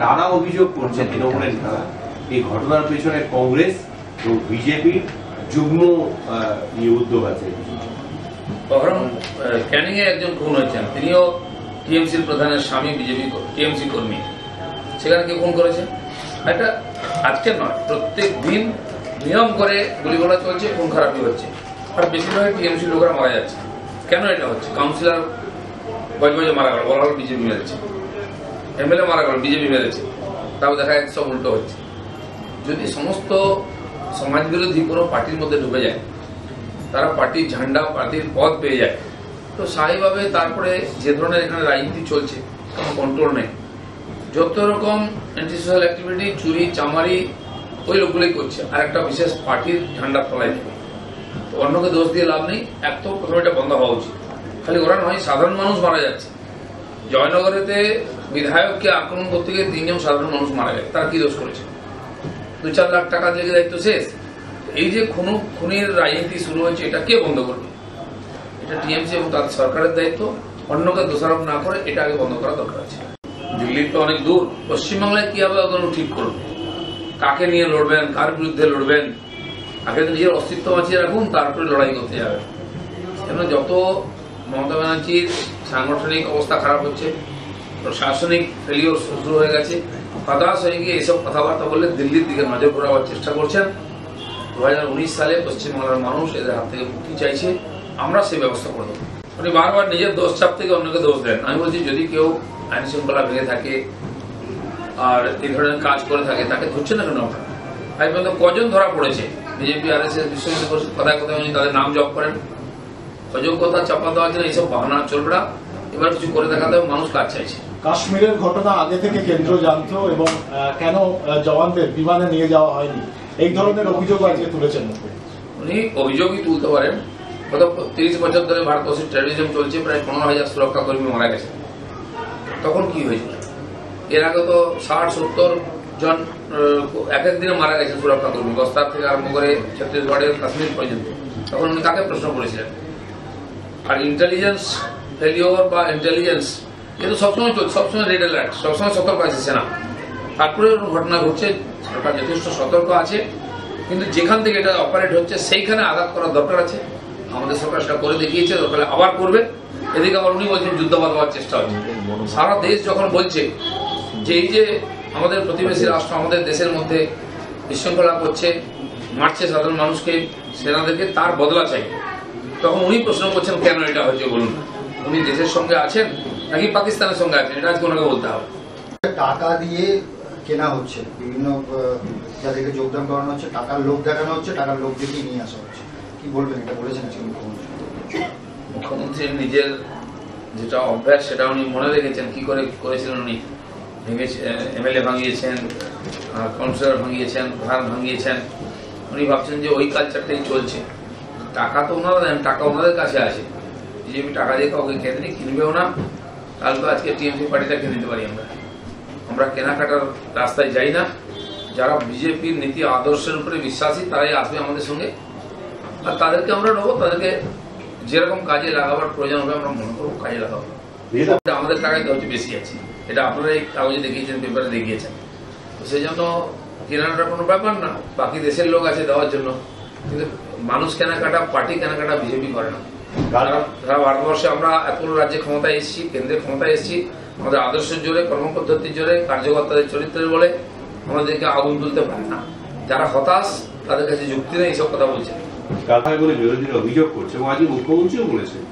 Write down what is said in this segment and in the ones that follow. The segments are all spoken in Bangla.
তারা অভিযোগ করছে তৃণমূলের নেতারা এই ঘটনার পেছনে কংগ্রেস এবং বিজেপির যুগ্ম উদ্যোগ আছে। ক্যানিং এ একজন খুন হয়েছেন, তিনিও টিএমসির প্রধানের স্বামী, বিজেপি টিএমসি কর্মী। সেখানে কে খুন করেছে? এটা আজকে নয়, প্রত্যেক দিন নিয়ম করে গুলিগোলা চলছে, খুন খারাপি হচ্ছে, আর বেশিরভাগ টিএমসি লোকেরা মারা যাচ্ছে। কেন এটা হচ্ছে? কাউন্সিলর বজবজে মারা গেল, বলা হল বিজেপি মেরেছে, এমএলএ মারা গেল, বিজেপি মেরেছে, তাও দেখা যাচ্ছে সব উল্টো হচ্ছে। যদি সমস্ত সমাজ বিরোধী কোনো পার্টির মধ্যে ঢুকে যায়, তারা পার্টির ঝান্ডা, পার্টির পদ পেয়ে যায়, তো স্বাভাবিকভাবে তারপরে যে ধরনের এখানে রাজনীতি চলছে কোনো কন্ট্রোল নেই। যত রকম অ্যান্টি সোশ্যাল অ্যাক্টিভিটি, চুরি চামারি ওই লোকগুলোই করছে, আর একটা বিশেষ পার্টির ঝান্ডার তলায় থেকে। তো অন্যকে দোষ দিয়ে লাভ নেই, এক তো প্রথমে এটা বন্ধ হওয়া উচিত। খালি ওরা নয়, সাধারণ মানুষ মারা যাচ্ছে। জয়নগরেতে বিধায়ককে আক্রমণ করতে গিয়ে 3 জন সাধারণ মানুষ মারা যায়, তারা কি দোষ করেছে? 2-4 লাখ টাকা লেগে দায়িত্ব শেষ। এই যে খুনির রাজনীতি শুরু হয়েছে, এটা কে বন্ধ করবে? এটা টিএমসি এবং তার সরকারের দায়িত্ব। অন্যকে দোষারোপ না করে এটা আগে বন্ধ করা দরকার আছে। দিল্লির তো অনেক দূর, পশ্চিমবাংলায় কি হবে ওগুলো ঠিক করুন। কাকে নিয়ে লড়বেন, কার বিরুদ্ধে লড়বেন, আগে তো নিজের অস্তিত্ব বাঁচিয়ে রাখুন, তারপরে লড়াই করতে যাবেন। কেন যত মমতা ব্যানার্জির সাংগঠনিক অবস্থা খারাপ হচ্ছে, প্রশাসনিক ফেলিওর শুরু হয়ে গেছে, হতাশ হয়ে গিয়ে এসব কথাবার্তা বলে দিল্লির দিকে নজর ঘোরাবার চেষ্টা করছেন। 2019 সালে পশ্চিমবাংলার মানুষ এদের হাত থেকে মুক্তি চাইছে, আমরা সেই ব্যবস্থা করে দেবো। উনি বারবার নিজের দোষ চাপ থেকে অন্যকে দোষ দেন। আমি বলছি, যদি কেউ আইন শৃঙ্খলা ভেঙে থাকে আর এই ধরনের কাজ করে থাকে, তাকে ধরছে না কেন আপনারা? আজ পর্যন্ত কজন ধরা পড়েছে? বিজেপি, আরএসএস, বিশ্ব হিন্দু পরিষদ কথায় কথায় উনি তাদের নাম জপ করেন। অযোগ্যতা চাপা দেওয়ার জন্য এইসব বাহানা চলবে না, এবার কিছু করে দেখাতে হবে। মানুষ কাজ চাইছে। কাশ্মীরের ঘটনা আগে থেকে কেন্দ্র জানতো এবং কেন জওয়ানদের বিমানে নিয়ে যাওয়া হয়নি, এই ধরনের অভিযোগ আজকে তুলেছেন। উনি অভিযোগই তুলতে পারেন। গত 30 বছর ধরে ভারতবর্ষের টেরোরিজম চলছে, প্রায় 15,000 সুরক্ষা কর্মী মারা গেছে। তখন কি হয়েছিল? এর আগে তো 60-70 জন এক দিনে মারা গেছে সুরক্ষা কর্মী, বস্তার থেকে আরম্ভ করে ছত্তিশগড়ের কাশ্মীর পর্যন্ত। তখন উনি কাকে প্রশ্ন করেছিলেন? আর ইন্টেলিজেন্স ফেলিওর বা ইন্টেলিজেন্স কিন্তু সবসময় চলছে, সবসময় রেড অ্যালার্ট, সবসময় সতর্ক আছে সেনা। তারপরে ঘটনা ঘটছে, সরকার যথেষ্ট সতর্ক আছে, কিন্তু যেখান থেকে এটা অপারেট হচ্ছে সেইখানে আঘাত করার দরকার আছে। আমাদের সরকার সেটা করে দেখিয়েছে, দরকার আবার করবে। এদিকে আবার উনি বলছেন যুদ্ধ বাঁধাবার চেষ্টা হচ্ছে। সারা দেশ যখন বলছে যে এই যে আমাদের প্রতিবেশী রাষ্ট্র আমাদের দেশের মধ্যে বিশৃঙ্খলা করছে, মারছে সাধারণ মানুষকে, সেনাদেরকে, তার বদলা চাই, তখন উনি প্রশ্ন করছেন কেন এটা হচ্ছে বলুন। উনি দেশের সঙ্গে আছেন নাকি পাকিস্তানের সঙ্গে আছেন, এটা আজকে ওনাকে বলতে হবে। টাকা দিয়ে কেনা হচ্ছে, বিভিন্ন যাদেরকে যোগদান করানো হচ্ছে, টাকার লোভ দেখানো হচ্ছে, টাকার লোভ দেখেই নিয়ে আসা হচ্ছে। কি বলবেন, এটা বলেছেন আজকে মুখ্যমন্ত্রী? মুখ্যমন্ত্রীর নিজের যেটা অভ্যাস সেটা উনি মনে রেখেছেন। কি করে করেছিলেন উনি? এমএলএ ভাঙিয়েছেন, কাউন্সিলর ভাঙিয়েছেন, প্রধান ভাঙিয়েছেন। উনি ভাবছেন যে ওই কালচারটাই চলছে। টাকা তো ওনারা দেন, টাকা ওনাদের কাছে আছে। বিজেপি টাকা দিয়ে কাউকে কেন্দ্রে কিনবেও না। কালকে আজকে টিএমসি পার্টিটা কিনে নিতে পারি আমরা কেনাকাটার রাস্তায় যাই না। যারা বিজেপির নীতি আদর্শের উপরে বিশ্বাসী তারাই আসবে আমাদের সঙ্গে, আর তাদেরকে আমরা নেবো। তাদেরকে যেরকম কাজে লাগাবার প্রয়োজন হবে আমরা মনে করবো কাজে লাগাবো। আমাদের টাকায় তো হচ্ছে বেশি আছে, এটা আপনারা এই কাগজে দেখিয়েছেন, পেপারে দেখিয়েছেন। তো সেই জন্য কেনাকাটার কোনো ব্যাপার না, বাকি দেশের লোক আছে দেওয়ার জন্য। কিন্তু মানুষ কেনাকাটা, পার্টি কেনাকাটা বিজেপি করে না। সারা ভারতবর্ষে আমরা এতগুলো রাজ্যে ক্ষমতায় এসেছি, কেন্দ্রে ক্ষমতায় এসেছি, আমাদের আদর্শের জোরে, কর্মপদ্ধতির জোরে, কার্যকর্তাদের চরিত্রের বলে আমাদেরকে আগুন তুলতে পারে না। যারা হতাশ তাদের কাছে যুক্তি নেই, এইসব কথা বলছে। বলে বিরোধীরা অভিযোগ করছে এবং আজকে মুখ্যমন্ত্রীও বলেছেন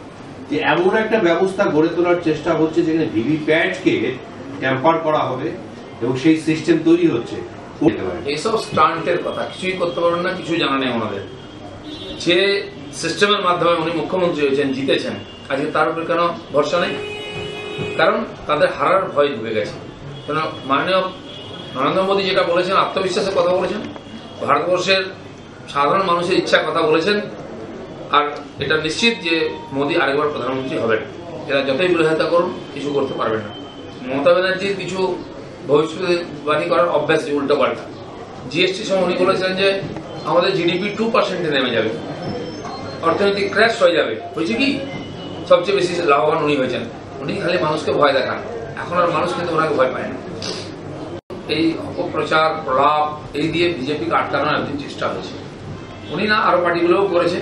যে এমন একটা ব্যবস্থা গড়ে তোলার চেষ্টা হচ্ছে যেখানে ভিভিপ্যাটকে ট্যাম্পার করা হবে এবং সেই সিস্টেম তৈরি হচ্ছে। এইসব স্টান্টের কথা, কিছুই করতে পারবেন না, কিছু জানা নেই ওনাদের। যে সিস্টেমের মাধ্যমে উনি মুখ্যমন্ত্রী হয়েছেন, জিতেছেন, আজকে তার উপরে কেন ভরসা নেই? কারণ তাদের হারার ভয় ঢুকে গেছে। কেন মাননীয় নরেন্দ্র মোদী যেটা বলেছেন, আত্মবিশ্বাসের কথা বলেছেন, ভারতবর্ষের সাধারণ মানুষের ইচ্ছার কথা বলেছেন, আর এটা নিশ্চিত যে মোদী আরেকবার প্রধানমন্ত্রী হবেন। এরা যতই বিরোধিতা করুন কিছু করতে পারবেন না। মমতা ব্যানার্জির কিছু ভবিষ্যৎবাণী করার অভ্যাস, উল্টো পাল্টা। জিএসটির সময় উনি বলেছিলেন যে আমাদের জিডিপি 2% নেমে যাবে, অর্থনৈতিক ক্র্যাশ হয়ে যাবে। হয়েছে কি? সবচেয়ে বেশি লাভবান উনি হয়েছেন। উনি খালি মানুষকে ভয় দেখান। এখন আর মানুষ কিন্তু ওনাকে ভয় পায় না। এই অপপ্রচার প্রলাপ এই দিয়ে বিজেপিকে আটকানোর একদিন চেষ্টা হয়েছে। উনি না, আরো পার্টিগুলোও করেছে,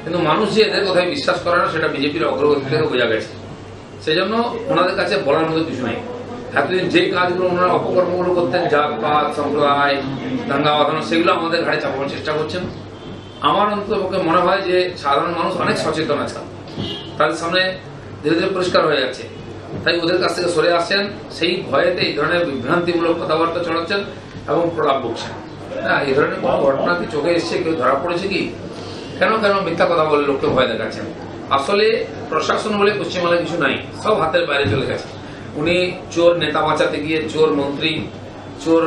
কিন্তু মানুষ যে এদের কথায় বিশ্বাস করে না সেটা বিজেপির অগ্রগতি থেকে বোঝা গেছে। সেজন্য ওনাদের কাছে বলার মতো কিছু নেই। এতদিন যে কাজগুলো ওনারা অপকর্মগুলো করতেন, জাতপাত সম্প্রদায় দাঙ্গা বাঁধানো, সেগুলো আমাদের ঘাড়ে চাপানোর চেষ্টা করছেন। আমার অন্ততপক্ষে মনে হয় যে সাধারণ মানুষ অনেক সচেতন আছে, তাদের সামনে ধীরে ধীরে পরিষ্কার হয়ে যাচ্ছে, তাই ওদের কাছ থেকে সরে আসছেন। সেই ভয়েতে এই ধরনের বিভ্রান্তিমূলক কথাবার্তা ছড়াচ্ছেন এবং প্রলাপ বকছেন। হ্যাঁ, এই ধরনের কোনো ঘটনা কি চোখে এসছে, কেউ ধরা পড়েছে কি? কেন মিথ্যা কথা বলে লোককে ভয় দেখাচ্ছেন? আসলে প্রশাসন বলে পশ্চিমবাংলায় কিছু নাই, সব হাতের বাইরে চলে গেছে। উনি চোর নেতা বাঁচাতে গিয়ে, চোর মন্ত্রী, চোর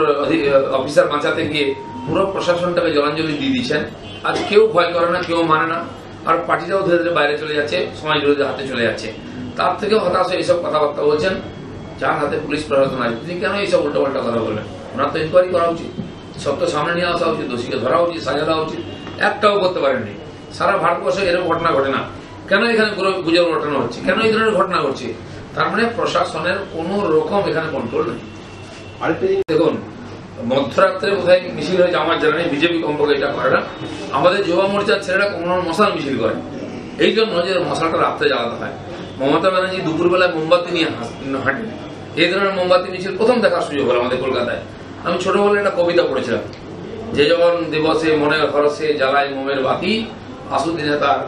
অফিসার বাঁচাতে গিয়ে পুরো প্রশাসনটাকে জলাঞ্জলি দিয়ে দিচ্ছেন। আজ কেউ ভয় করে না, কেউ মানে না, আর পার্টিটাও ধীরে ধীরে বাইরে চলে যাচ্ছে, সমাজ বিরোধীদের হাতে চলে যাচ্ছে। তার থেকে হতাশ এইসব কথাবার্তা বলছেন যার হাতে পুলিশ প্রশাসন আছে। তিনি কেন এইসব উল্টোপাল্টা কথা বলবেন? ওনার তো ইনকোয়ারি করা উচিত, সব তো সামনে নিয়ে আসা উচিত, দোষীকে ধরা উচিত, সাজা দেওয়া উচিত। একটাও করতে পারেননি। সারা ভারতবর্ষে এরকম ঘটনা ঘটে না, কেন এখানে গুজব ঘটনা হচ্ছে, কেন এই ধরনের ঘটনা ঘটছে? তার মানে প্রশাসনের কোন রকম এখানে কন্ট্রোল নেই। দেখুন, মধ্যরাত্রে কোথায় মিছিল হয়েছে আমার জানা নেই, বিজেপি কমপক্ষে এটা করে না। আমাদের যুব মোর্চার ছেলেরা কোনো মশাল মিছিল করে, এই জন্য যে মশালটা রাত্রে জ্বালাতে হয়। মমতা ব্যানার্জি দুপুরবেলায় মোমবাতি নিয়ে হাঁটেন। এই ধরনের মোমবাতি মিছিল প্রথম দেখার সুযোগ হলো আমাদের কলকাতায়। আমি ছোটবেলায় একটা কবিতা পড়েছিলাম, যে যখন দিবসে মনে হরসে জ্বালায় মোমের বাতি, আসু দিনে তার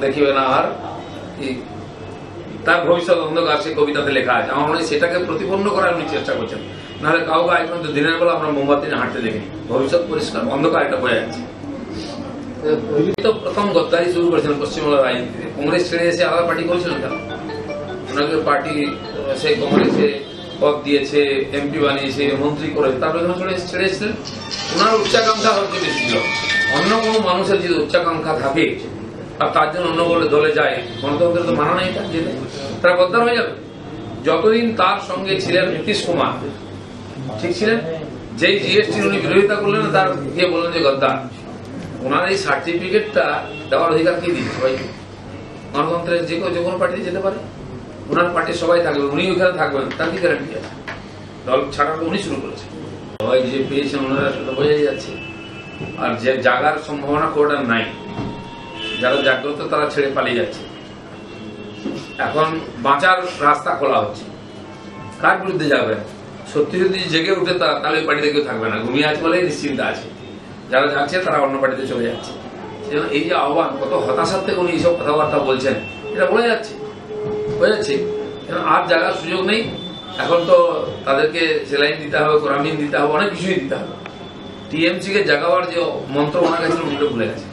দেখিবে না আর তার ভবিষ্যৎ অন্ধকার, সে কবিতাতে লেখা আছে। আমার মনে হয় সেটাকে প্রতিপন্ন করার উনি চেষ্টা করছেন। নাহলে কাউকে এখন তো দিনের বেলা আমরা মোমবাতি নিয়ে হাঁটতে দেখিনি, ভবিষ্যৎ পরিষ্কার, অন্ধকার একটা বোঝা যাচ্ছে। তো প্রথম গদ্দারি শুরু করেছিলেন পশ্চিমবঙ্গের রাজনীতিতে। কংগ্রেস ছেড়ে এসে আলাদা পার্টি করেছিলেন কেন? ওনাকে পার্টি সেই কংগ্রেসে পদ দিয়েছে, এমপি বানিয়েছে, মন্ত্রী করেছে, তারপরে ছেড়ে এসেছিলেন। ওনার উচ্চাকাঙ্ক্ষা হচ্ছে বেশি ছিল। অন্য কোনো মানুষের যদি উচ্চাকাঙ্ক্ষা থাকে আর তার জন্য অন্য বলে দলে যায়, গণতন্ত্রের তো মানা নেই, তার জেনে তারা গদ্দার হয়ে যাবে। যতদিন তার সঙ্গে ছিলেন নীতিশ কুমার ঠিক ছিলেন, যেই জিএসটির উনি বিরোধিতা করলেন তার গিয়ে বললেন যে গদ্দার। ওনার এই সার্টিফিকেটটা দেওয়ার অধিকার কে দিচ্ছে সবাইকে? গণতন্ত্রের যে কোনো পার্টিতে যেতে পারে, ওনার পার্টির সবাই থাকবে, উনি ওইখানে থাকবেন, তার কি গ্যারান্টি আছে? দল ছাড়াটা উনি শুরু করেছেন, সবাই যে পেয়েছেন ওনারা সেটা বোঝাই যাচ্ছে। আর যে জাগার সম্ভাবনা কোনোটা নাই, যারা জাগ্রত তারা ছেড়ে পালিয়ে যাচ্ছে। এখন বাঁচার রাস্তা খোলা হচ্ছে। কার বিরুদ্ধে যাবেন? সত্যি যদি জেগে উঠে তাহলে ওই পার্টিতে কেউ থাকবে না, ঘুমিয়ে আছে বলে নিশ্চিন্তা আছে। যারা যাচ্ছে তারা অন্য পার্টিতে চলে যাচ্ছে। এই যে আহ্বান, কত হতাশার থেকে উনি এইসব কথাবার্তা বলছেন, এটা বোঝা যাচ্ছে। আর জায়গার সুযোগ নেই। এখন তো তাদেরকে সেলাইন দিতে হবে, কোরামিন দিতে হবে, অনেক কিছুই দিতে হবে। টিএমসি কে জাগাবার যে মন্ত্র ওনার কাছে উল্টো ভুলে গেছে।